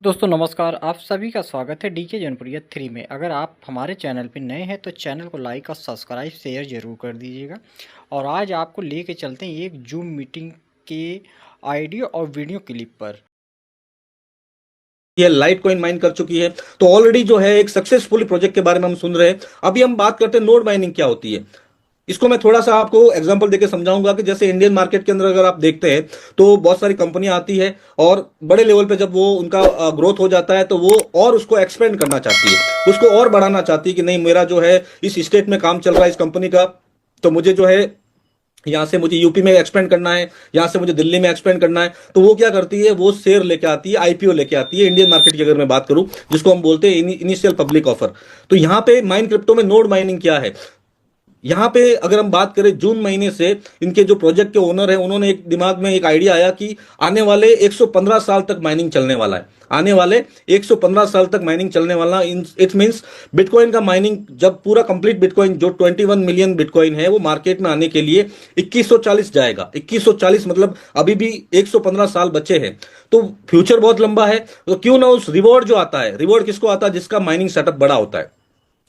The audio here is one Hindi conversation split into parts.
दोस्तों नमस्कार, आप सभी का स्वागत है डीके जनप्रिय 3 में। अगर आप हमारे चैनल पे नए हैं तो चैनल को लाइक और सब्सक्राइब शेयर ज़रूर कर दीजिएगा। और आज आपको लेके चलते हैं एक जूम मीटिंग के ऑडियो और वीडियो क्लिप पर। ये लाइट कॉइन माइन कर चुकी है। तो ऑलरेडी जो है एक सक्सेसफुल प्रोजेक्ट के बारे में हम सुन रहे हैं। अभी हम बात करते हैं नोड माइनिंग क्या होती है। इसको मैं थोड़ा सा आपको एग्जांपल देके समझाऊंगा कि जैसे इंडियन मार्केट के अंदर अगर आप देखते हैं तो बहुत सारी कंपनियां आती है और बड़े लेवल पे जब वो उनका ग्रोथ हो जाता है तो वो और उसको एक्सपेंड करना चाहती है, उसको और बढ़ाना चाहती है कि नहीं मेरा जो है इस स्टेट में काम चल रहा है इस कंपनी का, तो मुझे जो है यहाँ से मुझे यूपी में एक्सपेंड करना है, यहाँ से मुझे दिल्ली में एक्सपेंड करना है। तो वो क्या करती है, वो शेयर लेके आती है, आईपीओ लेके आती है इंडियन मार्केट की अगर मैं बात करूं, जिसको हम बोलते हैं इनिशियल पब्लिक ऑफर। तो यहाँ पे माइन क्रिप्टो में नोड माइनिंग क्या है, यहाँ पे अगर हम बात करें जून महीने से इनके जो प्रोजेक्ट के ओनर है उन्होंने एक दिमाग में एक आइडिया आया कि आने वाले 115 साल तक माइनिंग चलने वाला है। आने वाले 115 साल तक माइनिंग चलने वाला, इट मींस बिटकॉइन का माइनिंग जब पूरा कंप्लीट बिटकॉइन जो 21 मिलियन बिटकॉइन है वो मार्केट में आने के लिए 2140 जाएगा। 2140 मतलब अभी भी 115 साल बचे हैं, तो फ्यूचर बहुत लंबा है। तो क्यों ना उस रिवॉर्ड जो आता है, रिवॉर्ड किसको आता है, जिसका माइनिंग सेटअप बड़ा होता है,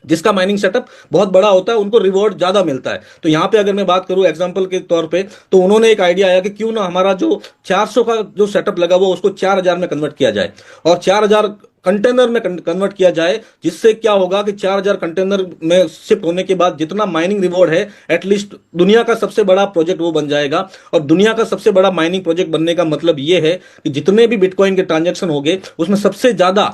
जिसका माइनिंग सेटअप बहुत बड़ा होता है उनको रिवॉर्ड ज्यादा मिलता है। तो यहां पे अगर मैं बात करूं एग्जांपल के तौर पे, तो उन्होंने एक आइडिया आया कि क्यों ना हमारा जो 400 का जो सेटअप लगा हुआ उसको 4000 में कन्वर्ट किया जाए और 4000 कंटेनर में कन्वर्ट किया जाए। जिससे क्या होगा कि 4000 कंटेनर में शिफ्ट होने के बाद जितना माइनिंग रिवॉर्ड है एटलीस्ट दुनिया का सबसे बड़ा प्रोजेक्ट वो बन जाएगा। और दुनिया का सबसे बड़ा माइनिंग प्रोजेक्ट बनने का मतलब ये है कि जितने भी बिटकॉइन के ट्रांजेक्शन होंगे उसमें सबसे ज्यादा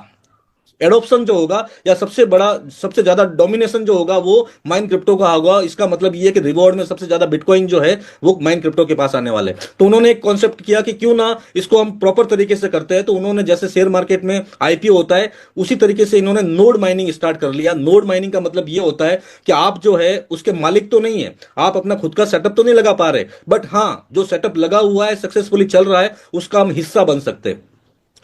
एडोप्शन जो होगा या सबसे बड़ा सबसे ज्यादा डोमिनेशन जो होगा वो माइन क्रिप्टो का होगा। इसका मतलब ये है कि रिवॉर्ड में सबसे ज्यादा बिटकॉइन जो है वो माइन क्रिप्टो के पास आने वाले। तो उन्होंने एक कॉन्सेप्ट किया कि क्यों ना इसको हम प्रॉपर तरीके से करते हैं। तो उन्होंने जैसे शेयर मार्केट में आईपीओ होता है उसी तरीके से इन्होंने नोड माइनिंग स्टार्ट कर लिया। नोड माइनिंग का मतलब ये होता है कि आप जो है उसके मालिक तो नहीं है, आप अपना खुद का सेटअप तो नहीं लगा पा रहे, बट हाँ जो सेटअप लगा हुआ है सक्सेसफुली चल रहा है उसका हम हिस्सा बन सकते हैं,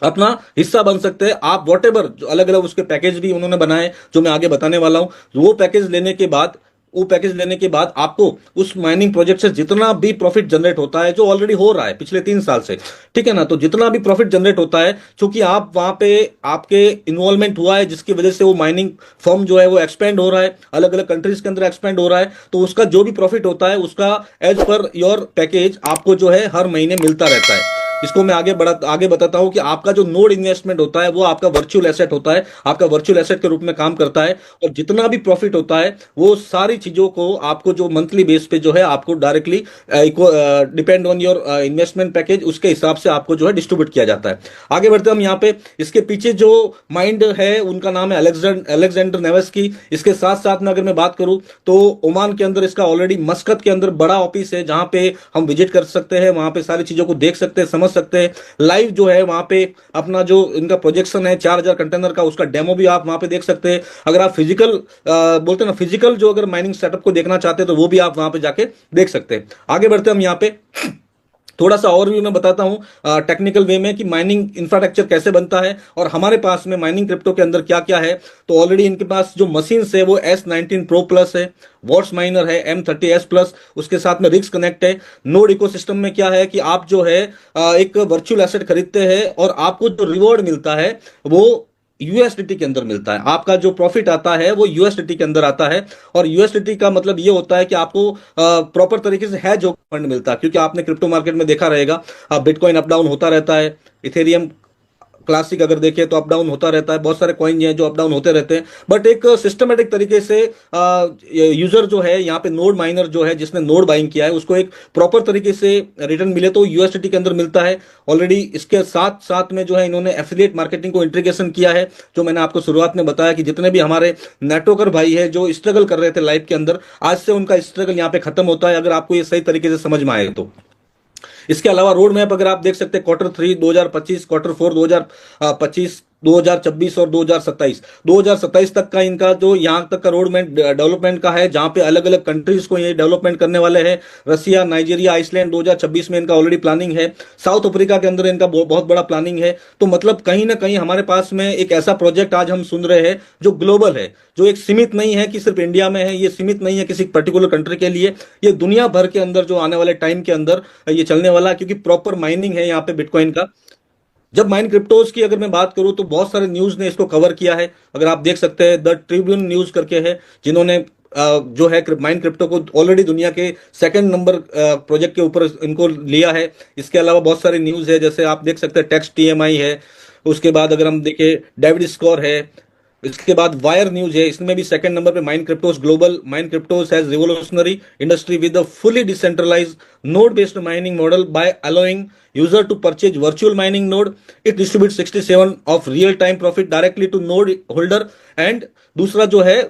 अपना हिस्सा बन सकते हैं। आप वॉट एवर जो अलग अलग उसके पैकेज भी उन्होंने बनाए जो मैं आगे बताने वाला हूं। वो पैकेज लेने के बाद आपको उस माइनिंग प्रोजेक्ट से जितना भी प्रॉफिट जनरेट होता है, जो ऑलरेडी हो रहा है पिछले 3 साल से, ठीक है ना, तो जितना भी प्रॉफिट जनरेट होता है, क्योंकि आप वहां पे आपके इन्वॉल्वमेंट हुआ है जिसकी वजह से वो माइनिंग फर्म जो है वो एक्सपेंड हो रहा है, अलग अलग कंट्रीज के अंदर एक्सपेंड हो रहा है, तो उसका जो भी प्रॉफिट होता है उसका एज पर योर पैकेज आपको जो है हर महीने मिलता रहता है। इसको मैं आगे बताता हूं कि आपका जो नोड इन्वेस्टमेंट होता है वो आपका वर्चुअल एसेट होता है, आपका वर्चुअल एसेट के रूप में काम करता है। और जितना भी प्रॉफिट होता है वो सारी चीजों को आपको जो मंथली बेस पे जो है आपको directly depend on your investment package, उसके हिसाब से आपको जो है डिस्ट्रीब्यूट किया जाता है। आगे बढ़ते हम यहाँ पे, इसके पीछे जो माइंड है उनका नाम है अलेक्जेंडर नेवेस्की। इसके साथ साथ में अगर मैं बात करूं तो ओमान के अंदर इसका ऑलरेडी मस्कत के अंदर बड़ा ऑफिस है जहां पे हम विजिट कर सकते हैं, वहां पे सारी चीजों को देख सकते हैं, समझ सकते हैं। लाइव जो है वहां पे अपना जो इनका प्रोजेक्शन है 4000 कंटेनर का, उसका डेमो भी आप वहां पे देख सकते हैं। अगर आप फिजिकल बोलते हैं ना, फिजिकल जो अगर माइनिंग सेटअप को देखना चाहते हैं तो वो भी आप वहां पे जाके देख सकते हैं। आगे बढ़ते हैं हम यहाँ पे, थोड़ा सा और भी मैं बताता हूं टेक्निकल वे में कि माइनिंग इंफ्रास्ट्रक्चर कैसे बनता है और हमारे पास में माइनिंग क्रिप्टो के अंदर क्या क्या है। तो ऑलरेडी इनके पास जो मशीन है वो S19 Pro प्लस है, वॉट्स माइनर है M30S प्लस, उसके साथ में रिक्स कनेक्ट है। नोड इकोसिस्टम में क्या है कि आप जो है एक वर्चुअल एसेट खरीदते हैं और आपको जो रिवॉर्ड मिलता है वो यूएसडीटी के अंदर मिलता है। आपका जो प्रॉफिट आता है वो यूएसडीटी के अंदर आता है। और यूएसडीटी का मतलब ये होता है कि आपको प्रॉपर तरीके से हैज होकर फंड मिलता है, क्योंकि आपने क्रिप्टो मार्केट में देखा रहेगा बिटकॉइन अप डाउन होता रहता है, इथेरियम क्लासिक अगर देखें तो अप डाउन होता रहता है, बहुत सारे कॉइन हैं जो अप डाउन होते रहते हैं। बट एक सिस्टमेटिक तरीके से यूजर जो है यहाँ पे नोड माइनर जो है जिसने नोड बाइंग किया है उसको एक प्रॉपर तरीके से रिटर्न मिले तो यूएसडीटी के अंदर मिलता है। ऑलरेडी इसके साथ साथ में जो है इन्होंने एफिलिएट मार्केटिंग को इंटीग्रेशन किया है, जो मैंने आपको शुरुआत में बताया कि जितने भी हमारे नेटवर्कर भाई है जो स्ट्रगल कर रहे थे लाइफ के अंदर, आज से उनका स्ट्रगल यहाँ पे खत्म होता है, अगर आपको ये सही तरीके से समझ में आए तो। इसके अलावा रोड मैप अगर आप देख सकते हैं Q3 2025, Q4 2025, 2026 और 2027 तक का इनका जो यहाँ तक का रोड मैप डेवलपमेंट का है, जहां पे अलग अलग कंट्रीज को ये डेवलपमेंट करने वाले हैं। रसिया, नाइजीरिया, आइसलैंड 2026 में इनका ऑलरेडी प्लानिंग है। साउथ अफ्रीका के अंदर इनका बहुत बड़ा प्लानिंग है। तो मतलब कहीं ना कहीं हमारे पास में एक ऐसा प्रोजेक्ट आज हम सुन रहे हैं जो ग्लोबल है, जो एक सीमित नहीं है कि सिर्फ इंडिया में है, ये सीमित नहीं है किसी पर्टिकुलर कंट्री के लिए, ये दुनिया भर के अंदर जो आने वाले टाइम के अंदर ये चलने वाला है, क्योंकि प्रॉपर माइनिंग है यहाँ पे बिटकॉइन का। जब माइन क्रिप्टोज की अगर मैं बात करूं तो बहुत सारे न्यूज ने इसको कवर किया है। अगर आप देख सकते हैं द ट्रिब्यून न्यूज करके है, जिन्होंने जो है माइन क्रिप्टो को ऑलरेडी दुनिया के सेकंड नंबर प्रोजेक्ट के ऊपर इनको लिया है। इसके अलावा बहुत सारे न्यूज है, जैसे आप देख सकते हैं टेक्स्ट टीएमआई है, उसके बाद अगर हम देखें डेविड स्कोर है, इसके बाद वायर न्यूज है, इसमें भी सेकंड नंबर पे mine cryptos global. Mine cryptos has revolutionary industry with a fully decentralised node based mining model by allowing user to purchase virtual mining node. It distribute 67 of real time profit directly to node holder. And दूसरा जो है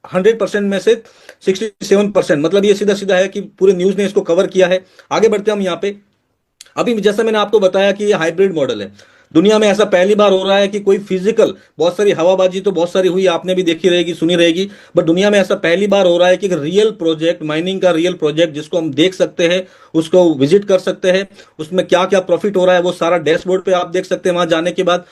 100% में से 67%, मतलब ये सीधा सीधा है कि पूरे न्यूज ने इसको कवर किया है। आगे बढ़ते हैं हम यहाँ पे। अभी जैसा मैंने आपको बताया कि ये हाइब्रिड मॉडल है। दुनिया में ऐसा पहली बार हो रहा है कि कोई फिजिकल, बहुत सारी हवाबाजी तो बहुत सारी हुई, आपने भी देखी रहेगी, सुनी रहेगी, बट दुनिया में ऐसा पहली बार हो रहा है कि रियल प्रोजेक्ट, माइनिंग का रियल प्रोजेक्ट जिसको हम देख सकते हैं, उसको विजिट कर सकते हैं, उसमें क्या क्या प्रॉफिट हो रहा है वो सारा डैशबोर्ड पे आप देख सकते हैं वहां जाने के बाद।